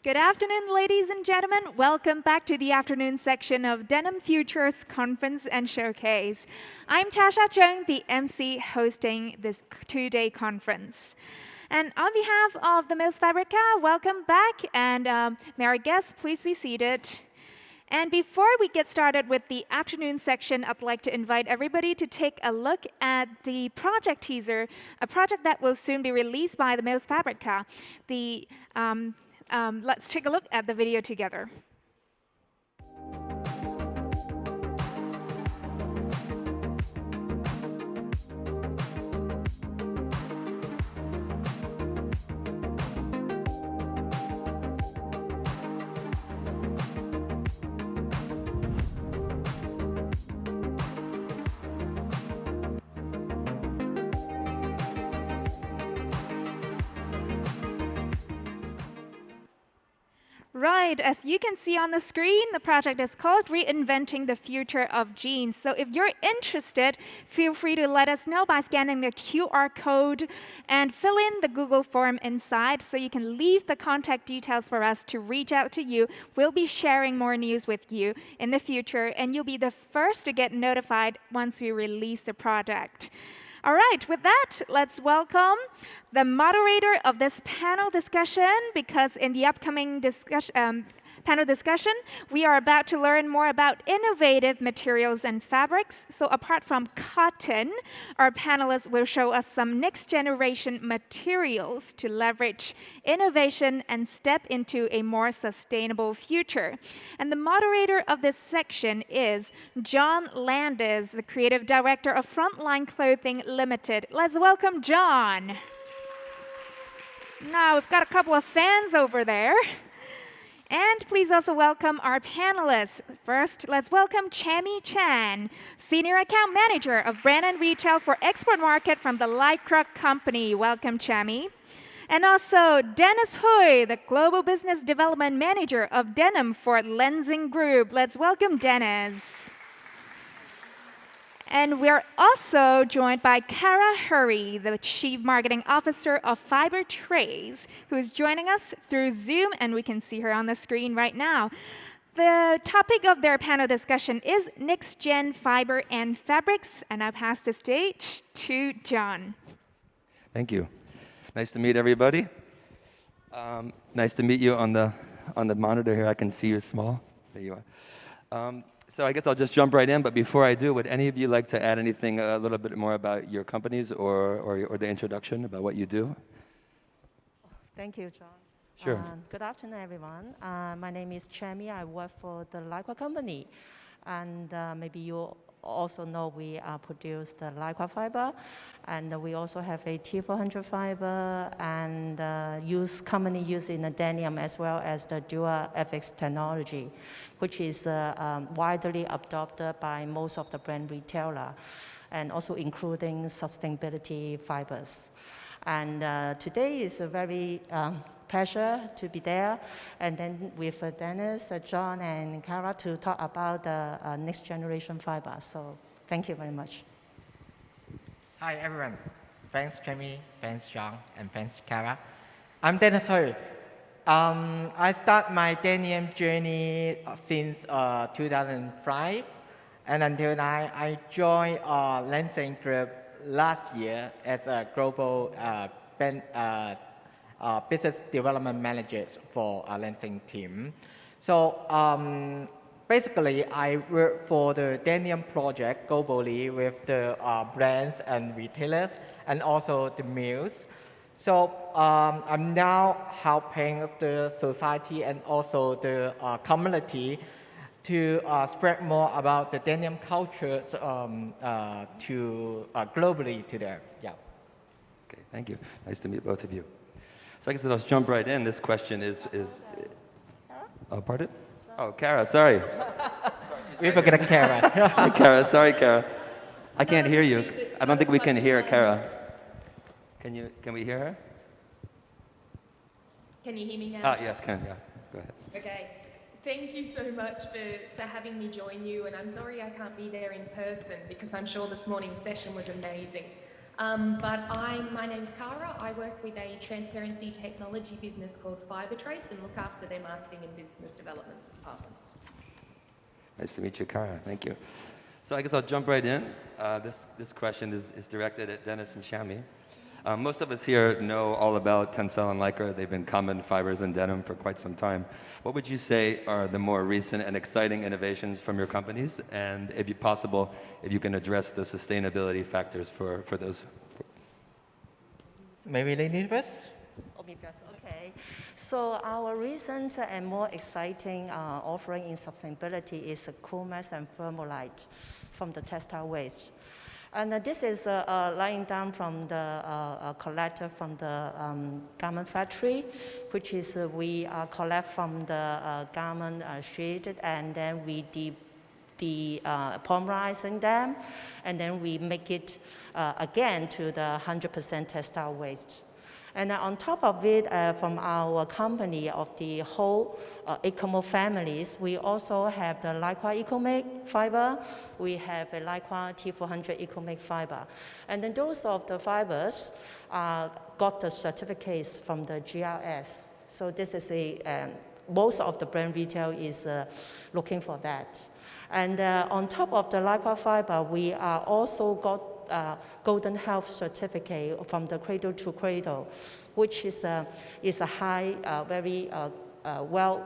Good afternoon, ladies and gentlemen. Welcome back to the afternoon section of Denim Futures Conference and Showcase. I'm Tasha Chung, the MC hosting this two-day conference. And on behalf of the Mills Fabrica, welcome back. And may our guests please be seated. And before we get started with the afternoon section, I'd like to invite everybody to take a look at the project teaser, a project that will soon be released by the Mills Fabrica. Let's take a look at the video together. Right, as you can see on the screen, the project is called Reinventing the Future of Jeans. So if you're interested, feel free to let us know by scanning the QR code and fill in the Google form inside so you can leave the contact details for us to reach out to you. We'll be sharing more news with you in the future, and you'll be the first to get notified once we release the project. All right, with that, let's welcome the moderator of this panel discussion, because in the upcoming panel discussion, we are about to learn more about innovative materials and fabrics. So apart from cotton, our panelists will show us some next-generation materials to leverage innovation and step into a more sustainable future. And the moderator of this section is John Landis, the creative director of Frontline Clothing Limited. Let's welcome John. Now, we've got a couple of fans over there. And please also welcome our panelists. First, let's welcome Chammy Chan, Senior Account Manager of Brand and Retail for Export Market from the LYCRA company. Welcome, Chammy. And also Dennis Hui, the Global Business Development Manager of Denim for Lenzing Group. Let's welcome Dennis. And we're also joined by Kara Hurry, the Chief Marketing Officer of FibreTrace, who is joining us through Zoom, and we can see her on the screen right now. The topic of their panel discussion is next-gen fiber and fabrics, and I pass the stage to John. Thank you. Nice to meet everybody. Nice to meet you on the monitor here. I can see you small. There you are. So I guess I'll just jump right in, but before I do, would any of you like to add anything a little bit more about your companies or the introduction about what you do? Thank you, John. Sure. Good afternoon, everyone. My name is Chammy. I work for the LYCRA company. And maybe you also know we produce the LYCRA fiber. And we also have a T400 fiber and commonly used in the denim as well as the dual FX technology, which is widely adopted by most of the brand retailer, and also including sustainability fibers. And today is a very pleasure to be there, and then with Dennis, John, and Kara to talk about the next generation fiber. So thank you very much. Hi, everyone. Thanks, Chammy. Thanks, John. And thanks, Kara. I'm Dennis Hui. I started my denim journey since 2005. And until now, I joined Lenzing Group last year as a global business development manager for Lenzing team. So basically, I work for the denim project globally with the brands and retailers and also the mills. So I'm now helping the society and also the community to spread more about the denim culture globally to them. Yeah. Okay, thank you. Nice to meet both of you. So I guess let's jump right in. This question is oh, pardon? Oh, Kara, sorry. We forget Kara. Hi, Kara. Sorry, Kara. I can't hear you. I don't think we can hear Kara. Can we hear her? Can you hear me now? Yes, can. Yeah. Go ahead. Okay. Thank you so much for having me join you, and I'm sorry I can't be there in person because I'm sure this morning's session was amazing. My name's Cara. I work with a transparency technology business called FibreTrace and look after their marketing and business development departments. Nice to meet you, Cara. Thank you. So I guess I'll jump right in. This question is directed at Dennis and Chammy. Most of us here know all about Tencel and LYCRA. They've been common fibers in denim for quite some time. What would you say are the more recent and exciting innovations from your companies? And if possible, if you can address the sustainability factors for those. Maybe Landis first? Okay. So our recent and more exciting offering in sustainability is the Coolmax and Thermolite from the textile waste. And this is lying down from the collected from the garment factory, which is we collect from the garment sheet, and then we polymerizing them, and then we make it again to the 100% textile waste. And on top of it, from our company of the whole Ecomo families, we also have the LYCRA EcoMake fiber. We have a LYCRA T400 EcoMake fiber. And then those of the fibers got the certificates from the GRS. So this is most of the brand retail is looking for that. And on top of the LYCRA fiber, we are also got Golden Health Certificate from the Cradle to Cradle, which is a high, very well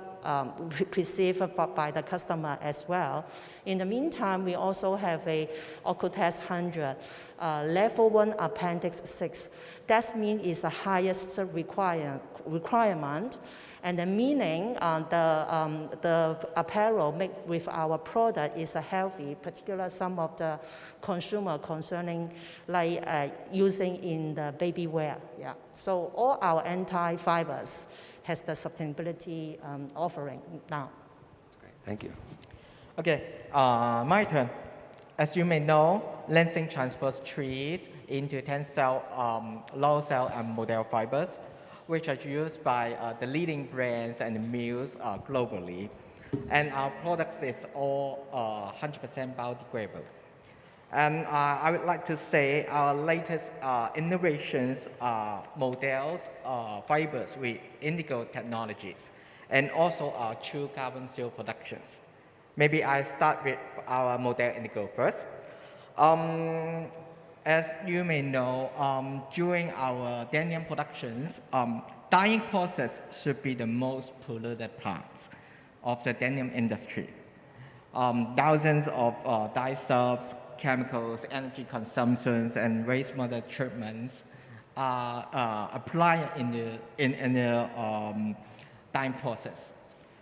perceived by the customer as well. In the meantime, we also have a OCOTEX 100, Level 1 Appendix 6. That means it's the highest requirement. And the meaning the apparel made with our product is healthy, particularly some of the consumer concerning like using in the baby wear. Yeah. So all our anti-fibers has the sustainability offering now. That's great. Thank you. Okay, my turn. As you may know, Lenzing transfers trees into Tencel, low cell and model fibers, which are used by the leading brands and mills globally. And our products is all 100% biodegradable. And I would like to say our latest innovations are models, fibers with indigo technologies, and also our true carbon zero productions. Maybe I start with our model indigo first. As you may know, during our denim productions, dyeing process should be the most polluted part of the denim industry. Thousands of dye subs, chemicals, energy consumptions, and wastewater treatments are applied in the dyeing process.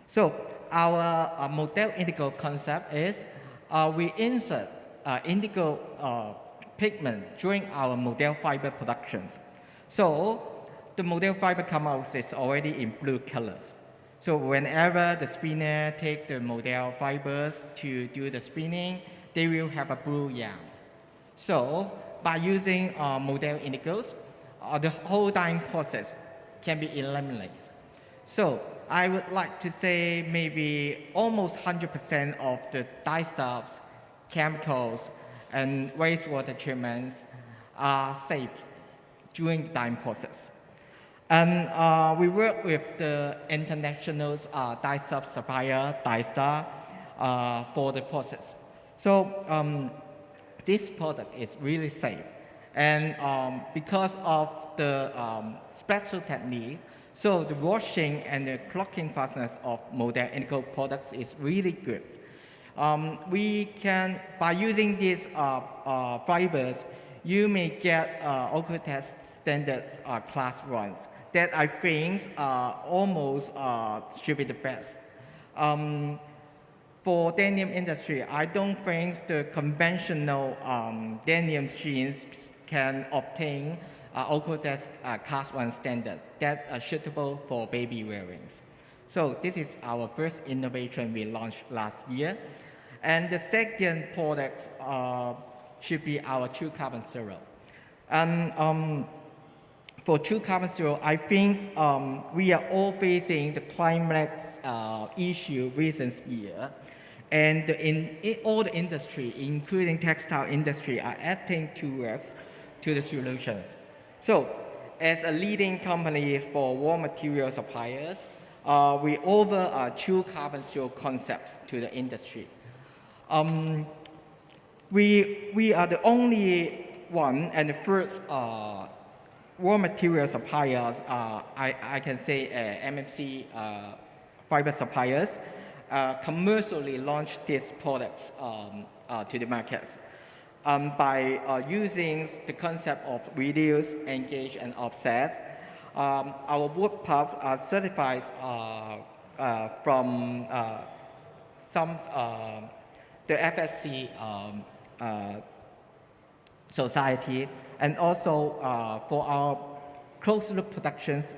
So our model indigo concept is we insert indigo pigment during our model fiber productions. So the model fiber come out is already in blue colors. So whenever the spinner take the model fibers to do the spinning, they will have a blue yarn. So by using model indigos, the whole dyeing process can be eliminated. So I would like to say maybe almost 100% of the dye stuffs, chemicals, and wastewater treatments are safe during the dyeing process. And we work with the international dye sub supplier, DyeStar, for the process. So this product is really safe. And because of the special technique, so the washing and the clocking fastness of model indigo products is really good. We can, by using these fibers, you may get OCOTEX standards class ones that I think almost should be the best. For denim industry, I don't think the conventional denim jeans can obtain OCOTEX class 1 standard that are suitable for baby wearings. So this is our first innovation we launched last year. And the second product should be our True Carbon Zero. And for True Carbon Zero, I think we are all facing the climate issue recent year. And in all the industry, including textile industry, are acting towards to the solutions. So, as a leading company for raw material suppliers, we offer true carbon zero concepts to the industry. We are the only one and the first raw material suppliers, I can say MMC fiber suppliers, commercially launched these products to the markets. By using the concept of reduce, engage, and offset, our wood pulp are certified from the FSC society, and also for our closed loop productions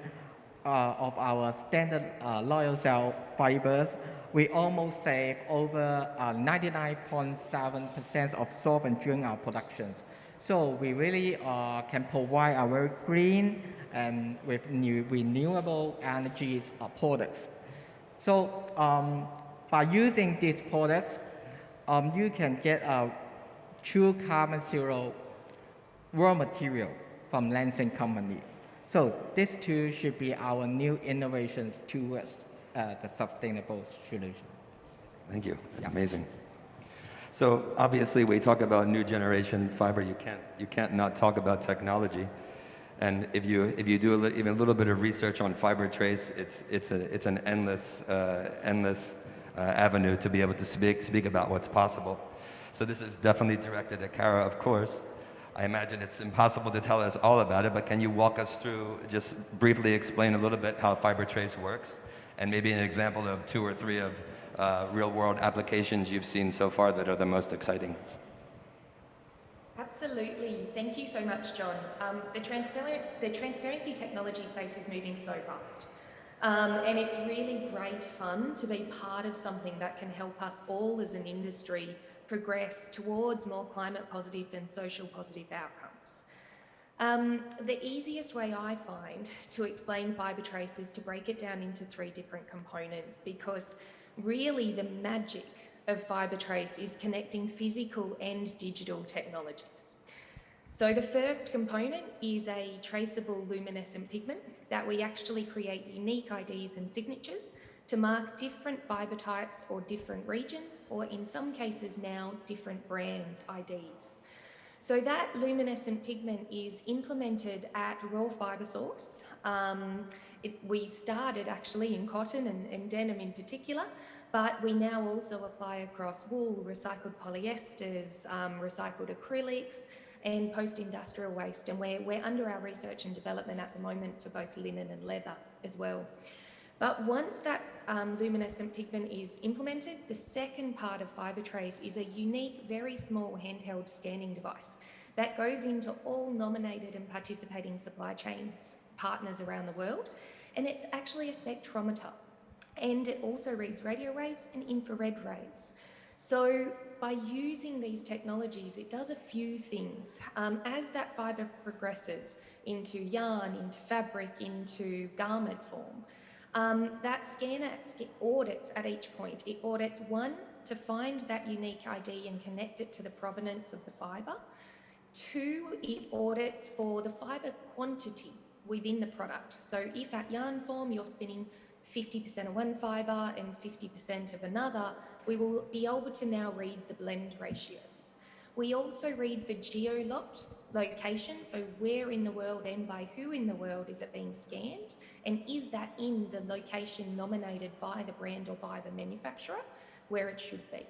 of our standard loyal cell fibers, we almost save over 99.7% of solvent during our productions. So we really can provide a very green and with renewable energies products. So by using these products, you can get a true carbon zero raw material from Lenzing company. So these two should be our new innovations towards the sustainable solution. Thank you. That's amazing. So obviously, we talk about new generation fiber. You can't not talk about technology. And if you do even a little bit of research on FibreTrace, it's an endless avenue to be able to speak about what's possible. So this is definitely directed at Kara, of course. I imagine it's impossible to tell us all about it, but can you walk us through, just briefly explain a little bit how FibreTrace works, and maybe an example of 2 or 3 of real-world applications you've seen so far that are the most exciting? Absolutely. Thank you so much, John. The transparency technology space is moving so fast. And it's really great fun to be part of something that can help us all as an industry progress towards more climate positive and social positive outcomes. The easiest way I find to explain FibreTrace is to break it down into 3 different components, because really the magic of FibreTrace is connecting physical and digital technologies. So the first component is a traceable luminescent pigment that we actually create unique IDs and signatures to mark different fiber types or different regions, or in some cases now different brands' IDs. So that luminescent pigment is implemented at raw fiber source. We started actually in cotton and denim in particular, but we now also apply across wool, recycled polyesters, recycled acrylics, and post-industrial waste. And we're under our research and development at the moment for both linen and leather as well. But once that luminescent pigment is implemented, the second part of FibreTrace is a unique, very small handheld scanning device that goes into all nominated and participating supply chains partners around the world. And it's actually a spectrometer. And it also reads radio waves and infrared waves. So by using these technologies, it does a few things. As that fiber progresses into yarn, into fabric, into garment form, that scanner audits at each point. It audits 1, to find that unique ID and connect it to the provenance of the fiber. 2, it audits for the fiber quantity within the product. So if at yarn form you're spinning 50% of one fiber and 50% of another, we will be able to now read the blend ratios. We also read for geo-locked location, so where in the world and by who in the world is it being scanned, and is that in the location nominated by the brand or by the manufacturer where it should be.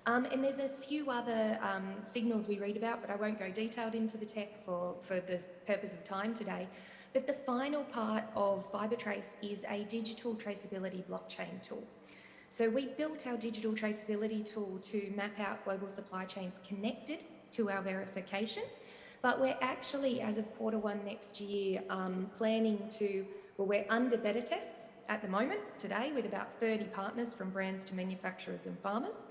And there's a few other signals we read about, but I won't go detailed into the tech for the purpose of time today. But the final part of FibreTrace is a digital traceability blockchain tool. So we built our digital traceability tool to map out global supply chains connected to our verification, but we're actually, as of Q1 next year, planning to, well, we're under beta tests at the moment today with about 30 partners from brands to manufacturers and farmers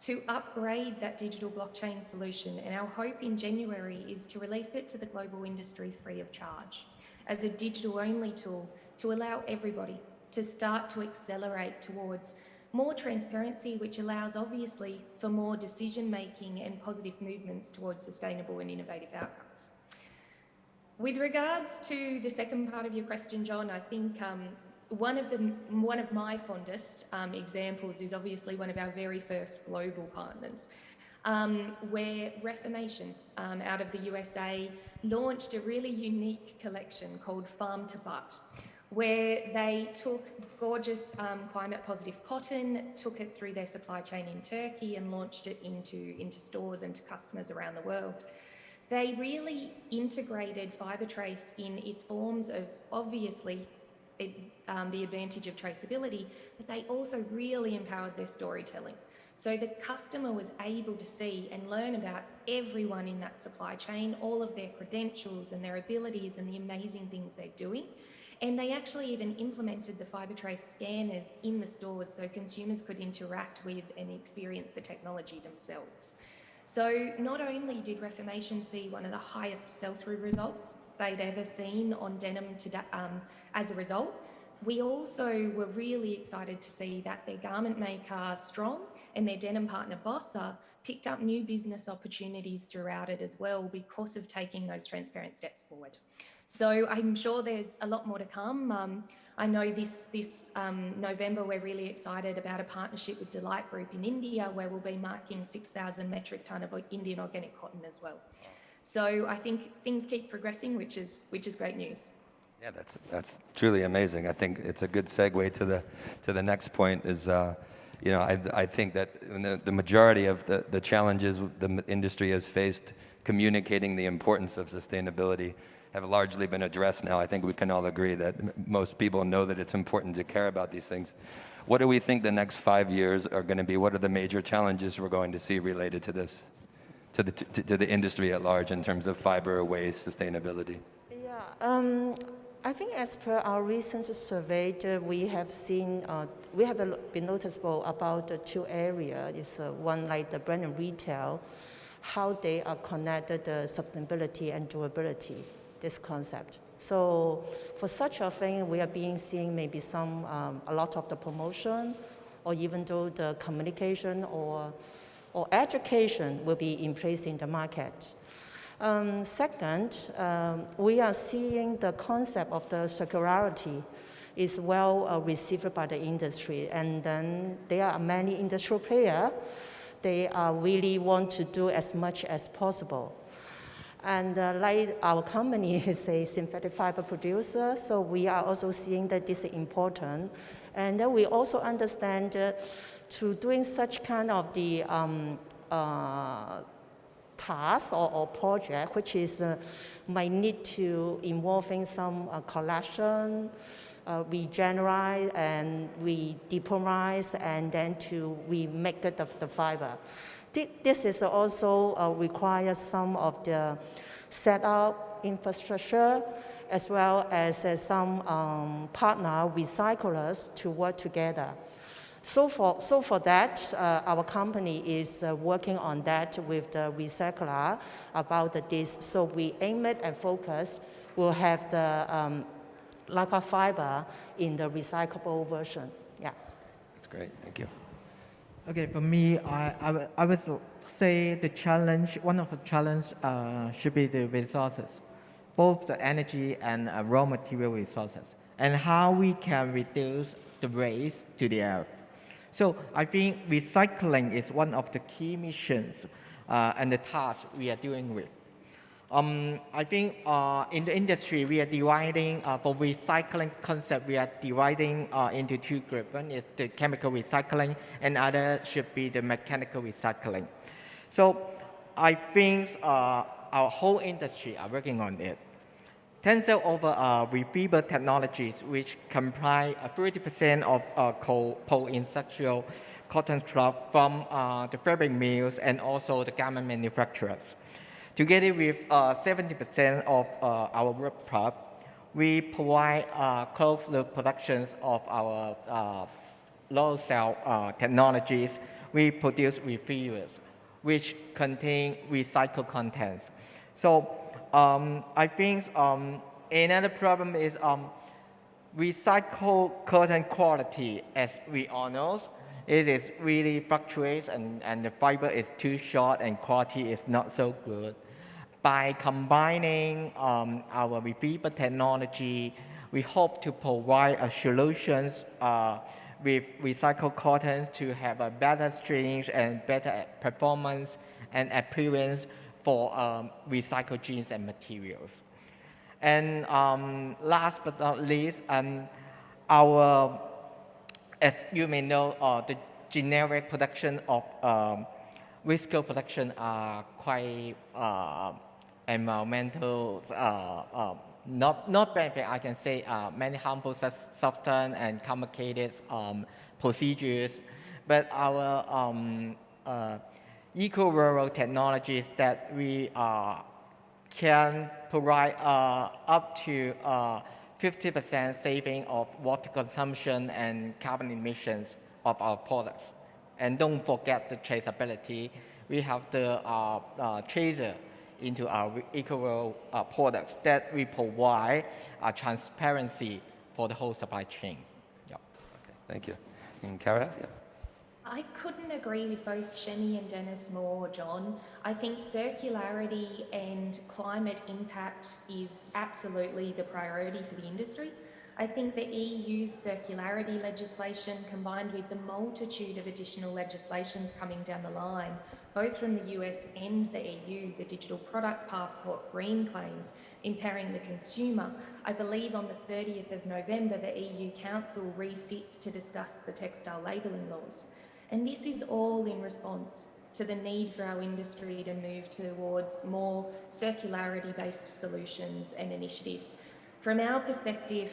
to upgrade that digital blockchain solution. And our hope in January is to release it to the global industry free of charge as a digital-only tool to allow everybody to start to accelerate towards more transparency, which allows obviously for more decision-making and positive movements towards sustainable and innovative outcomes. With regards to the second part of your question, John, I think one of my fondest examples is obviously one of our very first global partners, where Reformation out of the USA launched a really unique collection called Farm to Butt, where they took gorgeous climate positive cotton, took it through their supply chain in Turkey and launched it into stores and to customers around the world. They really integrated FibreTrace in its forms of, obviously, the advantage of traceability, but they also really empowered their storytelling. So the customer was able to see and learn about everyone in that supply chain, all of their credentials and their abilities and the amazing things they're doing. And they actually even implemented the FibreTrace scanners in the stores so consumers could interact with and experience the technology themselves. So not only did Reformation see one of the highest sell-through results they'd ever seen on Denim as a result, we also were really excited to see that their garment maker, Strong, and their denim partner, Bossa, picked up new business opportunities throughout it as well because of taking those transparent steps forward. So I'm sure there's a lot more to come. I know this November we're really excited about a partnership with Delight Group in India, where we'll be marking 6,000 metric tonne of Indian organic cotton as well. So I think things keep progressing, which is great news. Yeah, that's truly amazing. I think it's a good segue to the next point. Is you know, I think that the majority of the challenges the industry has faced communicating the importance of sustainability have largely been addressed now. I think we can all agree that most people know that it's important to care about these things. What do we think the next 5 years are going to be? What are the major challenges we're going to see related to this, to the industry at large in terms of fiber, waste, sustainability? Yeah, I think as per our recent survey, we have seen, we have been noticeable about the two areas. It's one like the brand and retail, how they are connected to sustainability and durability, this concept. So for such a thing, we are seeing maybe a lot of the promotion, or even though the communication or education will be in place in the market. Second, we are seeing the concept of the circularity is well received by the industry, and then there are many industrial players. They really want to do as much as possible. And like our company is a synthetic fiber producer, so we are also seeing that this is important. And then we also understand to doing such kind of the task or project, which is might need to involving some collection, regenerate and we depolymerize, and then we make it of the fiber. This is also requires some of the setup infrastructure, as well as some partner recyclers to work together. So for that, our company is working on that with the recycler about this. So we aim it and focus. We'll have the LYCRA fiber in the recyclable version. Yeah. That's great. Thank you. Okay, for me, I would say the challenge, one of the challenges should be the resources, both the energy and raw material resources, and how we can reduce the waste to the earth. So I think recycling is one of the key missions and the tasks we are dealing with. I think in the industry, we are dividing, for recycling concept, we are dividing into two groups. One is the chemical recycling, and other should be the mechanical recycling. So I think our whole industry are working on it. Tencel offer fiber technologies, which comprise 30% of post-industrial cotton scrap from the fabric mills and also the garment manufacturers. Together with 70% of our work prep, we provide closed-loop productions of our low cell technologies. We produce refillers, which contain recycled contents. So I think another problem is recycled cotton quality, as we all know. It is really fluctuates, and the fiber is too short and quality is not so good. by combining our fiber technology, we hope to provide solutions with recycled cottons to have a better strength and better performance and appearance for recycled jeans and materials. And last but not least, as you may know, the generic production of viscose production are quite environmental, not benefit, I can say many harmful substance and complicated procedures. But our eco-rural technologies that we can provide up to 50% saving of water consumption and carbon emissions of our products. And don't forget the traceability. We have the tracer into our eco products that we provide transparency for the whole supply chain. Yeah. Okay, thank you. And Kara? Yeah. I couldn't agree with both Chammy and Dennis more, John. I think circularity and climate impact is absolutely the priority for the industry. I think the EU's circularity legislation, combined with the multitude of additional legislations coming down the line, both from the US and the EU, the digital product passport, green claims, impairing the consumer. I believe on the 30th of November, the EU Council resits to discuss the textile labelling laws. And this is all in response to the need for our industry to move towards more circularity-based solutions and initiatives. From our perspective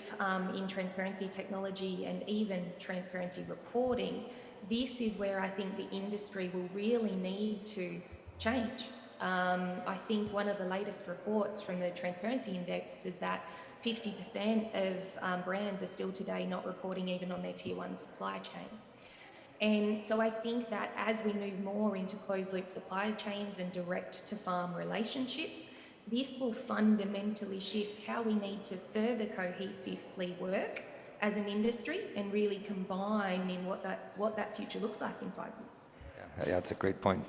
in transparency technology and even transparency reporting, this is where I think the industry will really need to change. I think one of the latest reports from the Transparency Index is that 50% of brands are still today not reporting even on their tier 1 supply chain. And so I think that as we move more into closed loop supply chains and direct to farm relationships, this will fundamentally shift how we need to further cohesively work as an industry and really combine in what that future looks like in 5 years. Yeah, that's a great point.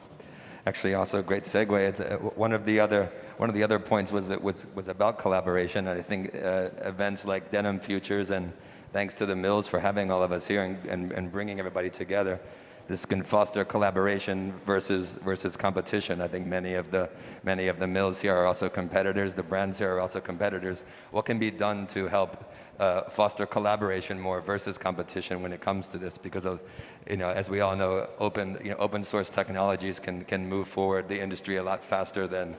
Actually, also a great segue. It's one of the other points was about collaboration. And I think events like Denim Futures, and thanks to the mills for having all of us here and bringing everybody together. This can foster collaboration versus competition. I think many of the mills here are also competitors. The brands here are also competitors. What can be done to help foster collaboration more versus competition when it comes to this? Because as we all know, open source technologies can move forward the industry a lot faster than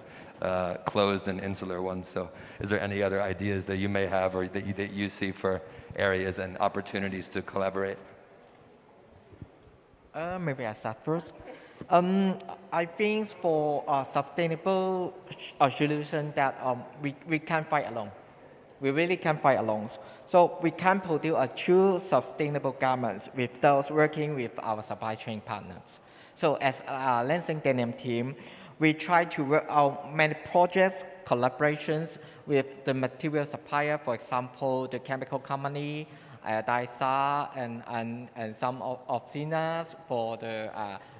closed and insular ones. So, is there any other ideas that you may have or that you see for areas and opportunities to collaborate? Maybe I start first. I think for a sustainable solution that we can't fight alone. We really can't fight alone. So we can produce a true sustainable garments with those working with our supply chain partners. So as a Lenzing Denim team, we try to work out many projects, collaborations with the material supplier, for example, the chemical company, Leica and some of Sinas for the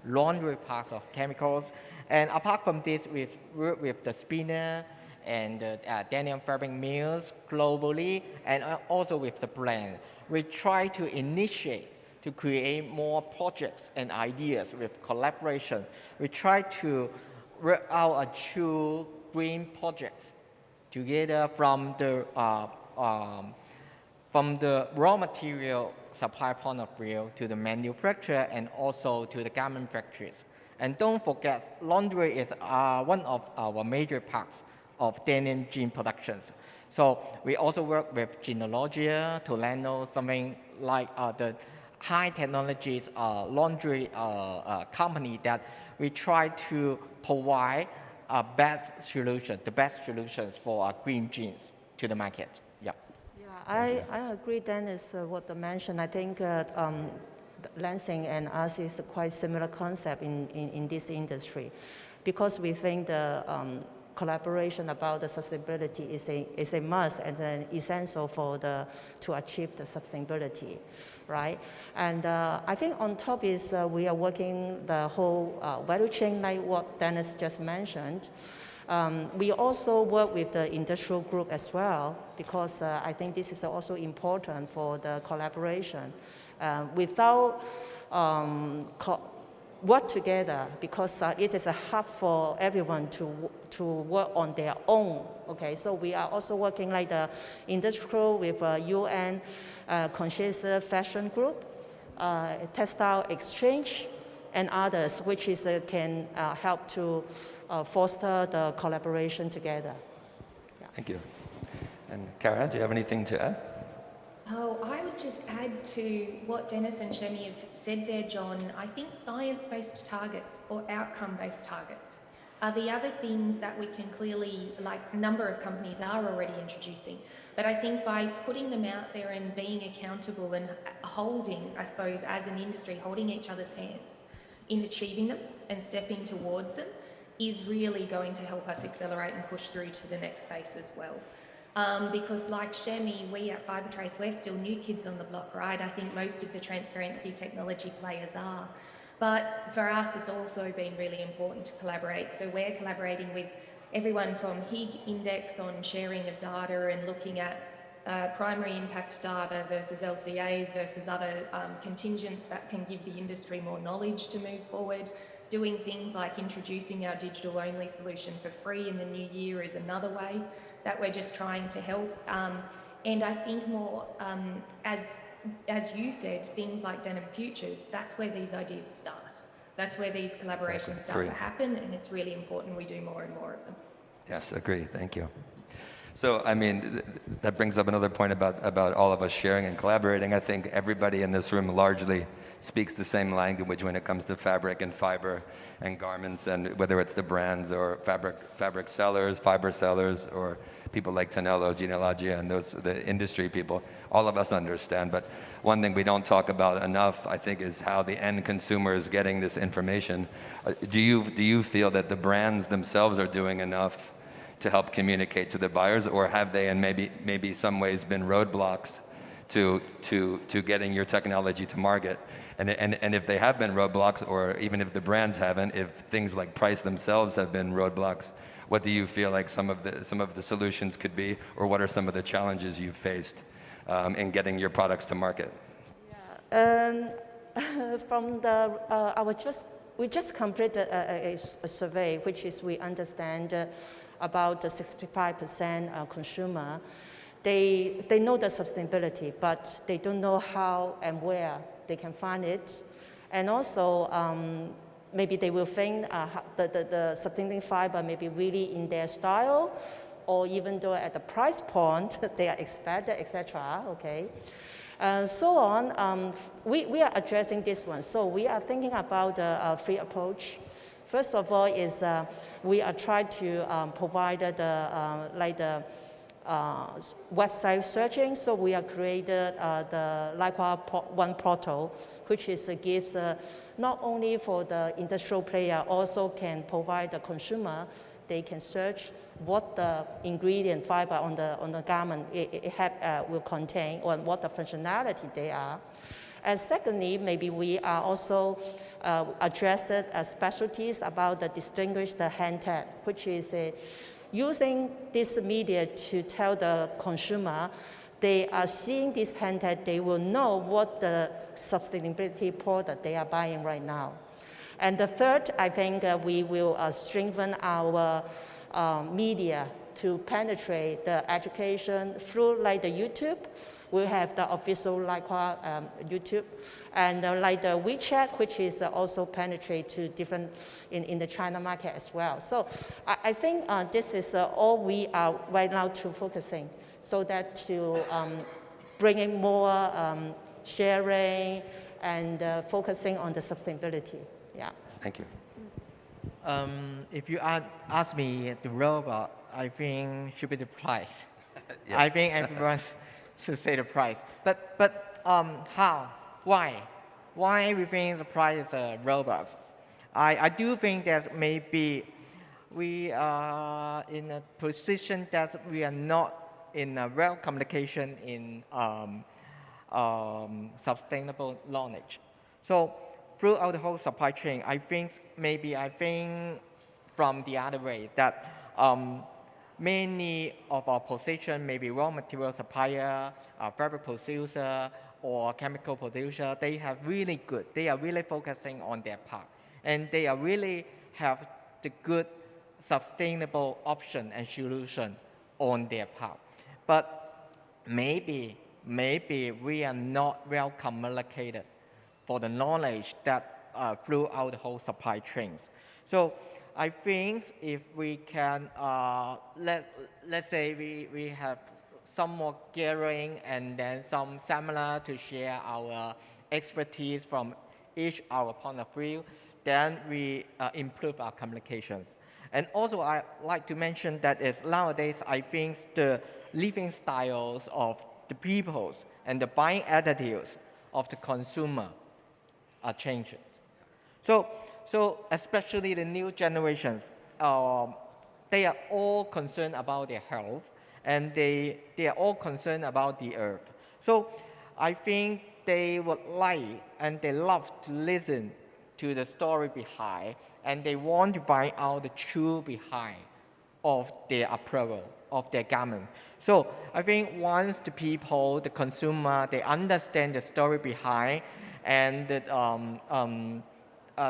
laundry parts of chemicals. And apart from this, we work with the spinner and the denim fabric mills globally, and also with the brand. We try to initiate to create more projects and ideas with collaboration. We try to work out a true green projects together from the raw material supply point of view to the manufacturer and also to the garment factories. And don't forget, laundry is one of our major parts of denim jean productions. So we also work with Genealogia to land something like the high technologies laundry company that we try to provide the best solutions for green jeans to the market. Yeah. Yeah, I agree, Dennis, what they mentioned. I think Lenzing and us is a quite similar concept in this industry, because we think the collaboration about the sustainability is a must and an essential to achieve the sustainability, right? And I think on top is we are working the whole value chain, like what Dennis just mentioned. We also work with the industrial group as well, because I think this is also important for the collaboration. Without work together, because it is a hub for everyone to work on their own. Okay, so we are also working like the industrial with UN conscious fashion group, textile exchange, and others, which is can help to foster the collaboration together. Yeah. Thank you. And Kara, do you have anything to add? Oh, I would just add to what Dennis and Chammy have said there, John. I think science-based targets or outcome-based targets are the other things that we can clearly, like a number of companies are already introducing. But I think by putting them out there and being accountable and holding, I suppose, as an industry, holding each other's hands in achieving them and stepping towards them is really going to help us accelerate and push through to the next phase as well. Because like Chammy, we at FibreTrace, we're still new kids on the block, right? I think most of the transparency technology players are. But for us, it's also been really important to collaborate. So we're collaborating with everyone from Higg Index on sharing of data and looking at primary impact data versus LCAs versus other contingents that can give the industry more knowledge to move forward. Doing things like introducing our digital-only solution for free in the new year is another way that we're just trying to help. And I think more, as you said, things like Denim Futures, that's where these ideas start. That's where these collaborations start to happen, and it's really important we do more and more of them. Yes, agree. Thank you. So, I mean, that brings up another point about all of us sharing and collaborating. I think everybody in this room largely speaks the same language when it comes to fabric and fiber and garments, and whether it's the brands or fabric sellers, fiber sellers, or people like Tonello, Genealogia, and the industry people, all of us understand. But one thing we don't talk about enough, I think, is how the end consumer is getting this information. Do you feel that the brands themselves are doing enough to help communicate to the buyers, or have they, in maybe some ways, been roadblocks to getting your technology to market? And if they have been roadblocks, or even if the brands haven't, if things like price themselves have been roadblocks, what do you feel like some of the solutions could be, or what are some of the challenges you've faced in getting your products to market? Yeah. From we just completed a survey, which is we understand about the 65% consumer. They know the sustainability, but they don't know how and where they can find it. And also, maybe they will think the sustainable fiber may be really in their style, or even though at the price point they are expected, etc. Okay. So on, we are addressing this one. So we are thinking about a free approach. First of all, is we are trying to provide the website searching. So we have created the LYCRA One portal, which is gives not only for the industrial player, also can provide the consumer. They can search what the ingredient fiber on the garment will contain, or what the functionality they are. And secondly, maybe we are also addressed specialties about the distinguished hand tag, which is using this media to tell the consumer they are seeing this hand tag, they will know what the sustainability product they are buying right now. And the third, I think we will strengthen our media to penetrate the education through like the YouTube. We have the official LYCRA YouTube, and like the WeChat, which is also penetrate to different in the China market as well. So I think this is all we are right now to focusing, so that to bringing more sharing and focusing on the sustainability. Yeah. Thank you. If you ask me, the robot, I think should be the price. Yes. I think everyone should say the price. But how? Why? Why we think the price is a robot? I do think that maybe we are in a position that we are not in a real communication in sustainable knowledge. So throughout the whole supply chain, I think from the other way that Many of our position, maybe raw material supplier, fabric producer, or chemical producer, they are really focusing on their part. And they are really have the good sustainable option and solution on their part. But maybe we are not well communicated for the knowledge that throughout the whole supply chains. So I think if we can, let's say we have some more gathering and then some seminar to share our expertise from each our point of view, then we improve our communications. And also I like to mention that is nowadays I think the living styles of the peoples and the buying attitudes of the consumer are changing. So especially the new generations, they are all concerned about their health, and they are all concerned about the earth. So I think they would like and they love to listen to the story behind, and they want to find out the truth behind of their apparel, of their garment. So I think once the people, the consumer, they understand the story behind, and that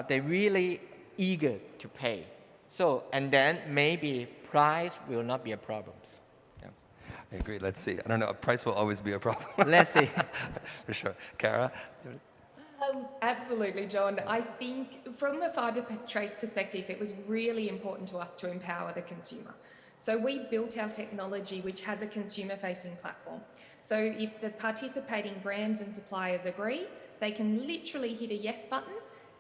they're really eager to pay. So, and then maybe price will not be a problem. Yeah, I agree. Let's see. I don't know. Price will always be a problem. Let's see. For sure. Kara? Absolutely, John. I think from a FibreTrace perspective, it was really important to us to empower the consumer. So we built our technology, which has a consumer-facing platform. So if the participating brands and suppliers agree, they can literally hit a yes button,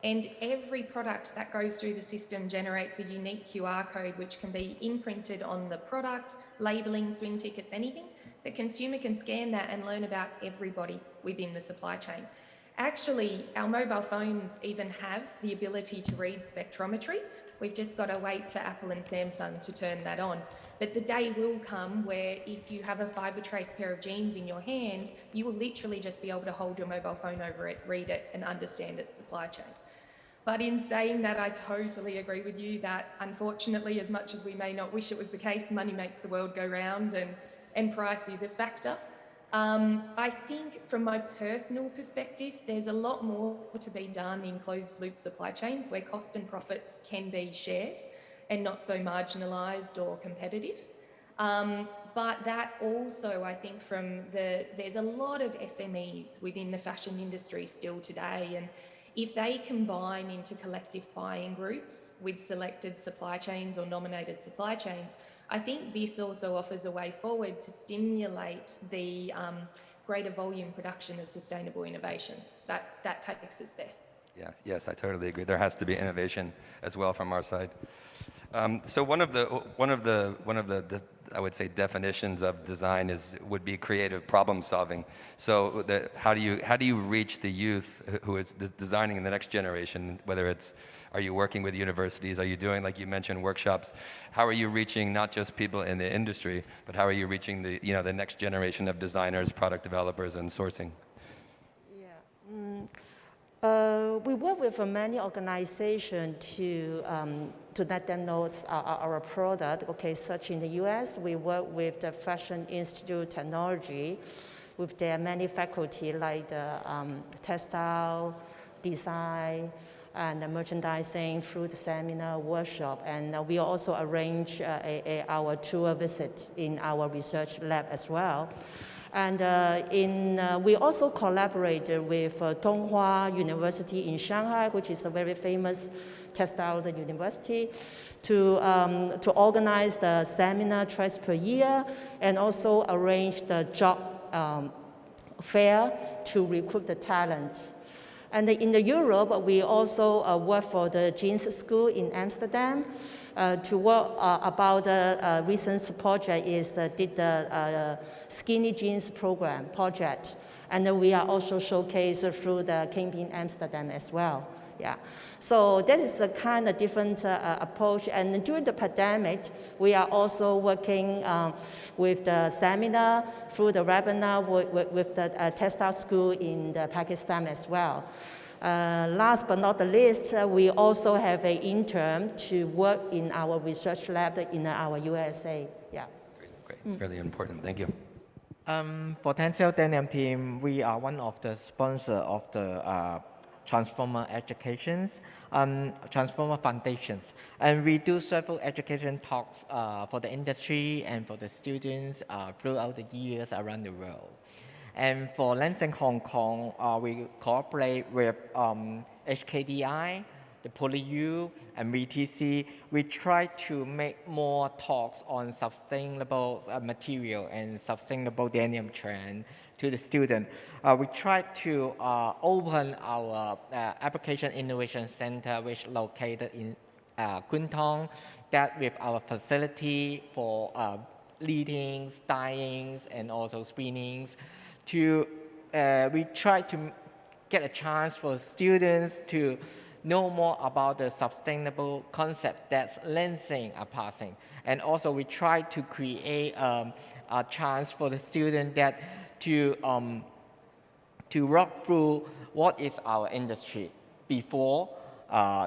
and every product that goes through the system generates a unique QR code, which can be imprinted on the product, labeling, swing tickets, anything. The consumer can scan that and learn about everybody within the supply chain. Actually, our mobile phones even have the ability to read spectrometry. We've just got to wait for Apple and Samsung to turn that on. But the day will come where if you have a FibreTrace pair of jeans in your hand, you will literally just be able to hold your mobile phone over it, read it, and understand its supply chain. But in saying that, I totally agree with you that unfortunately, as much as we may not wish it was the case, money makes the world go round, and price is a factor. I think from my personal perspective, there's a lot more to be done in closed loop supply chains where cost and profits can be shared and not so marginalised or competitive. But that also, I think there's a lot of SMEs within the fashion industry still today, and if they combine into collective buying groups with selected supply chains or nominated supply chains, I think this also offers a way forward to stimulate the greater volume production of sustainable innovations. That takes us there. Yeah, yes, I totally agree. There has to be innovation as well from our side. So one of the I would say definitions of design would be creative problem solving. So how do you reach the youth who is designing in the next generation? Whether it's, are you working with universities? Are you doing, like you mentioned, workshops? How are you reaching not just people in the industry, but how are you reaching the next generation of designers, product developers, and sourcing? We work with many organizations to let them know our product. Okay, such in the US, we work with the Fashion Institute Technology, with their many faculty like the textile, design, and the merchandising through the seminar, workshop. And we also arrange our tour visit in our research lab as well. And we also collaborated with Donghua University in Shanghai, which is a very famous textile university, to organize the seminar twice per year, and also arrange the job fair to recruit the talent. And in Europe, we also work for the jeans school in Amsterdam. To work about the recent project did the skinny jeans program project, and then we are also showcased through the Campaign Amsterdam as well. Yeah, so this is a kind of different approach. And during the pandemic, we are also working with the seminar through the webinar with the textile school in Pakistan as well. Last but not the least, we also have an intern to work in our research lab in our USA. Yeah. Great. It's really important. Thank you. For Tensile Denim team, we are one of the sponsors of the Transformer Educations, Transformer Foundations. And we do several education talks for the industry and for the students throughout the years around the world. And for Lenzing Hong Kong, we cooperate with HKDI, the PolyU, and VTC. We try to make more talks on sustainable material and sustainable denim trend to the student. We try to open our Application Innovation Center, which is located in Kwun Tong, that with our facility for leadings, dyings, and also screenings. We try to get a chance for students to know more about the sustainable concept that Lenzing are passing. And also we try to create a chance for the student that to walk through what is our industry before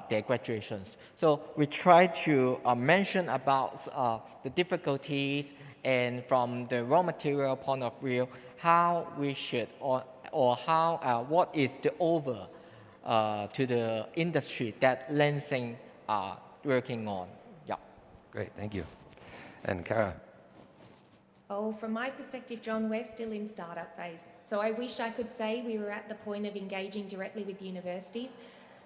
their graduations. So we try to mention about the difficulties and from the raw material point of view, how we should or how what is the over to the industry that Lenzing are working on. Yeah. Great, thank you. And Kara? Oh, from my perspective, John, we're still in startup phase. So I wish I could say we were at the point of engaging directly with universities,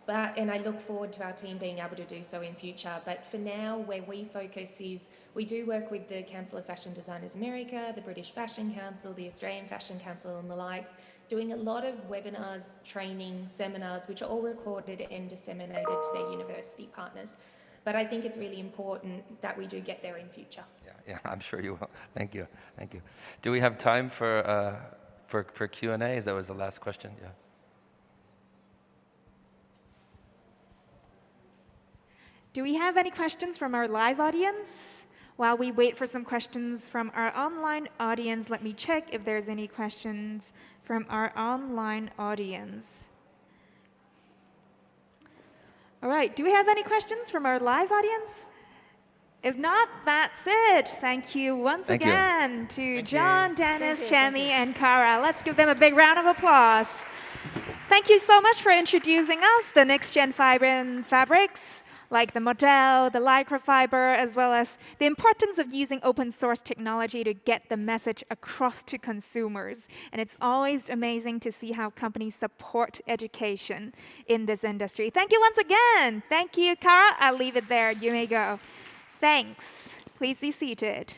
and I look forward to our team being able to do so in future. But for now, where we focus is we do work with the Council of Fashion Designers America, the British Fashion Council, the Australian Fashion Council and the likes, doing a lot of webinars, training, seminars, which are all recorded and disseminated to their university partners. But I think it's really important that we do get there in future. Yeah, I'm sure you will. Thank you. Do we have time for Q&A? That was the last question, yeah. Do we have any questions from our live audience? While we wait for some questions from our online audience, let me check if there's any questions from our online audience. All right, do we have any questions from our live audience? If not, that's it. Thank you once again to John, Dennis, Chammy, and Kara. Let's give them a big round of applause. Thank you so much for introducing us, the next-gen fiber and fabrics, like the Model, the LYCRA fiber, as well as the importance of using open source technology to get the message across to consumers. And it's always amazing to see how companies support education in this industry. Thank you once again. Thank you, Kara. I'll leave it there. You may go. Thanks. Please be seated.